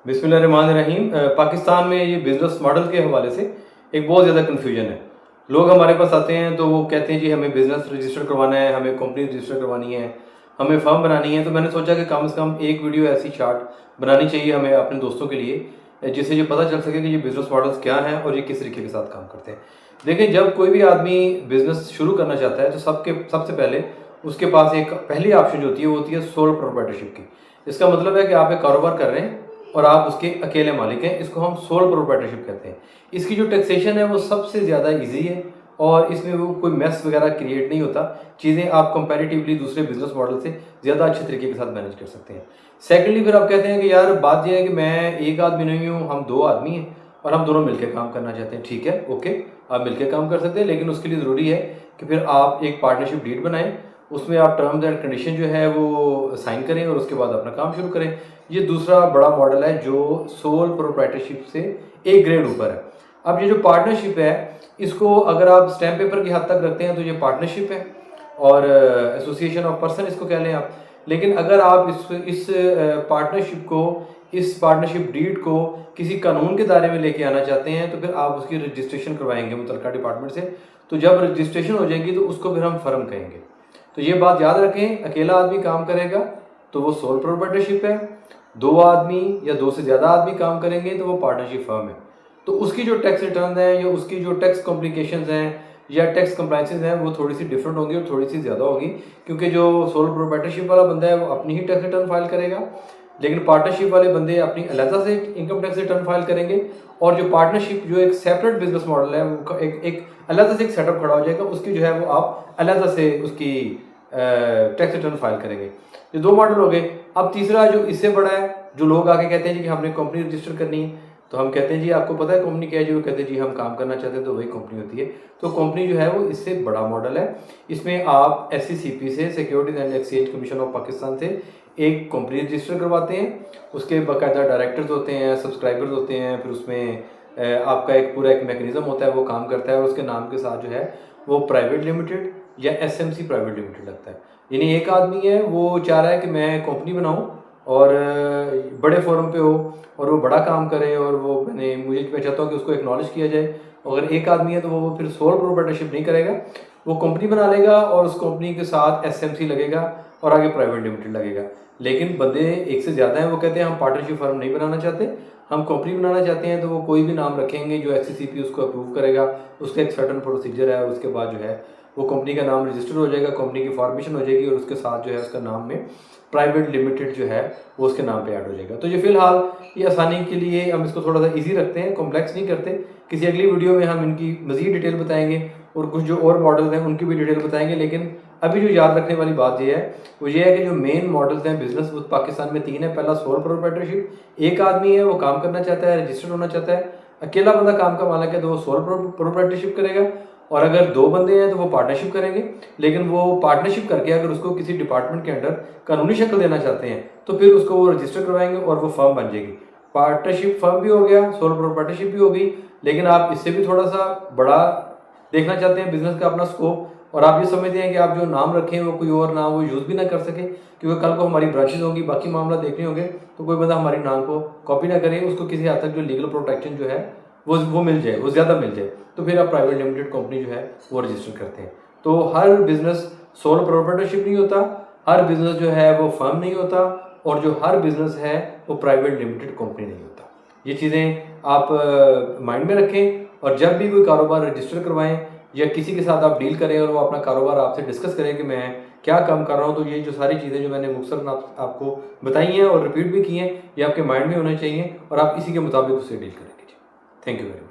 बिस्मिल्लाहिर्रहमानिर्रहीम। पाकिस्तान में ये बिज़नेस मॉडल के हवाले से एक बहुत ज़्यादा कन्फ्यूजन है। लोग हमारे पास आते हैं तो वो कहते हैं जी हमें बिज़नेस रजिस्टर करवाना है, हमें कंपनी रजिस्टर करवानी है, हमें फर्म बनानी है। तो मैंने सोचा कि कम से कम एक वीडियो ऐसी शार्ट बनानी चाहिए हमें अपने दोस्तों के लिए, जिससे ये पता चल सके कि ये बिज़नेस मॉडल्स क्या हैं और ये किस तरीके के साथ काम करते हैं। देखिए, जब कोई भी आदमी बिज़नेस शुरू करना चाहता है तो सबसे पहले उसके पास एक पहली ऑप्शन जो होती है वो होती है सोल प्रोप्राइटरशिप की। इसका मतलब है कि आप एक कारोबार कर रहे हैं और आप उसके अकेले मालिक हैं। इसको हम सोल प्रोप्राइटरशिप कहते हैं। इसकी जो टैक्सेशन है वो सबसे ज़्यादा इजी है और इसमें वो कोई मेस वगैरह क्रिएट नहीं होता। चीज़ें आप कंपैरेटिवली दूसरे बिजनेस मॉडल से ज़्यादा अच्छे तरीके के साथ मैनेज कर सकते हैं। सेकेंडली फिर आप कहते हैं कि यार बात यह है कि मैं एक आदमी नहीं हूँ, हम दो आदमी हैं और हम दोनों मिलकर काम करना चाहते हैं। ठीक है, ओके, आप मिलकर काम कर सकते हैं, लेकिन उसके लिए ज़रूरी है कि फिर आप एक पार्टनरशिप डीड बनाएं, उसमें आप टर्म्स एंड कंडीशन जो है वो साइन करें और उसके बाद अपना काम शुरू करें। ये दूसरा बड़ा मॉडल है जो सोल प्रोप्राइटरशिप से एक ग्रेड ऊपर है। अब ये जो पार्टनरशिप है, इसको अगर आप स्टैम्प पेपर की हद तक रखते हैं तो ये पार्टनरशिप है और एसोसिएशन ऑफ पर्सन इसको कह लें आप। लेकिन अगर आप इस पार्टनरशिप को, इस पार्टनरशिप डीड को किसी कानून के दायरे में लेके आना चाहते हैं तो फिर आप उसकी रजिस्ट्रेशन करवाएंगे मुतलका डिपार्टमेंट से। तो जब रजिस्ट्रेशन हो जाएगी तो उसको फिर हम फर्म कहेंगे। तो ये बात याद रखें, अकेला आदमी काम करेगा तो वो सोल प्रोप्राइटरशिप है, दो आदमी या दो से ज़्यादा आदमी काम करेंगे तो वो पार्टनरशिप फर्म है। तो उसकी जो टैक्स रिटर्न है या उसकी जो टैक्स कॉम्प्लिकेशंस हैं या टैक्स कंप्लाइंसेस हैं वो थोड़ी सी डिफरेंट होंगी और थोड़ी सी ज़्यादा होगी, क्योंकि जो सोल प्रोप्राइटरशिप वाला बंदा है वो अपनी ही टैक्स रिटर्न फाइल करेगा, लेकिन पार्टनरशिप वाले बंदे अपनी अलहदा से इनकम टैक्स रिटर्न फाइल करेंगे। और जो पार्टनरशिप जो एक सेपरेट बिजनेस मॉडल है वो एक अलहदा से एक सेटअप खड़ा हो जाएगा, उसकी जो है वो आप अलहदा से उसकी टैक्स रिटर्न फाइल करेंगे। ये दो मॉडल हो गए। अब तीसरा जो इससे बड़ा है, जो लोग आके कहते हैं जी कि हमने कंपनी रजिस्टर करनी है, तो हम कहते हैं जी आपको पता है कंपनी क्या है? जी वो कहते हैं जी हम काम करना चाहते हैं, तो वही कंपनी होती है। तो कंपनी जो है वो इससे बड़ा मॉडल है। इसमें आप SECP से, securities and exchange commission of Pakistan से एक कंपनी रजिस्टर करवाते हैं। उसके बाकायदा डायरेक्टर्स होते हैं, सब्सक्राइबर्स होते हैं, फिर उसमें आपका एक पूरा एक मैकेनिज्म होता है, वो काम करता है और उसके नाम के साथ जो है वो प्राइवेट लिमिटेड या SMC प्राइवेट लिमिटेड लगता है। यानी एक आदमी है वो चाह रहा है कि मैं कंपनी बनाऊं और बड़े फोरम पे हो और वो बड़ा काम करे और वो मैं चाहता हूँ कि उसको एक्नॉलेज किया जाए। अगर एक आदमी है तो वो फिर सोल प्रोप्राइटरशिप नहीं करेगा, वो कंपनी बना लेगा और उस कंपनी के साथ SMC लगेगा और आगे प्राइवेट लिमिटेड लगेगा। लेकिन बंदे एक से ज़्यादा हैं, वो कहते हैं हम पार्टनरशिप फर्म नहीं बनाना चाहते, हम कंपनी बनाना चाहते हैं। तो वो कोई भी नाम रखेंगे जो SECP उसको अप्रूव करेगा, उसका एक सर्टन प्रोसीजर है और उसके बाद जो है वो कंपनी का नाम रजिस्टर हो जाएगा, कंपनी की फॉर्मेशन हो जाएगी और उसके साथ जो है उसका नाम में प्राइवेट लिमिटेड जो है वो उसके नाम पे ऐड हो जाएगा। तो ये फिलहाल ये आसानी के लिए हम इसको थोड़ा सा इजी रखते हैं, कॉम्प्लेक्स नहीं करते। किसी अगली वीडियो में हम इनकी मज़ीद डिटेल बताएंगे और कुछ जो और मॉडल्स हैं उनकी भी डिटेल बताएंगे। लेकिन अभी जो याद रखने वाली बात ये है वो ये है कि जो मेन मॉडल्स हैं बिजनेस वो पाकिस्तान में तीन है। पहला सोल प्रोप्राइटरशिप, एक आदमी है वो काम करना चाहता है, रजिस्टर्ड होना चाहता है, अकेला बंदा काम का मालिक है तो वो सोल प्रोप्राइटरशिप करेगा। और अगर दो बंदे हैं तो वो पार्टनरशिप करेंगे, लेकिन वो पार्टनरशिप करके अगर उसको किसी डिपार्टमेंट के अंडर कानूनी शक्ल देना चाहते हैं तो फिर उसको वो रजिस्टर करवाएंगे और वो फर्म बन जाएगी। पार्टनरशिप फर्म भी हो गया, सोल प्रोप्राइटरशिप भी हो गई। लेकिन आप इससे भी थोड़ा सा बड़ा देखना चाहते हैं बिजनेस का अपना स्कोप, और आप ये समझते हैं कि आप जो नाम रखें वो कोई और नाम वो यूज़ भी ना कर सके, क्योंकि कल को हमारी ब्रांचेज होंगी, बाकी मामला देखने होंगे, तो कोई बंदा हमारे नाम को कॉपी ना करे, उसको किसी हद तक जो लीगल प्रोटेक्शन जो है वो मिल जाए, वो ज़्यादा मिल जाए, तो फिर आप प्राइवेट लिमिटेड कंपनी जो है वो रजिस्टर करते हैं। तो हर बिजनेस सोल प्रोप्राइटरशिप नहीं होता, हर बिजनेस जो है वो फर्म नहीं होता, और जो हर बिजनेस है वो प्राइवेट लिमिटेड कंपनी नहीं होता। ये चीज़ें आप माइंड में रखें, और जब भी कोई कारोबार रजिस्टर करवाएं या किसी के साथ आप डील करें और वो अपना कारोबार आपसे डिस्कस करें कि मैं क्या काम कर रहा हूँ, तो ये जो सारी चीज़ें जो मैंने मुख्तसर आपको बताई हैं और रिपीट भी की हैं, ये आपके माइंड में होने चाहिए और आप इसी के मुताबिक उससे डील करेंगे। Thank you very much.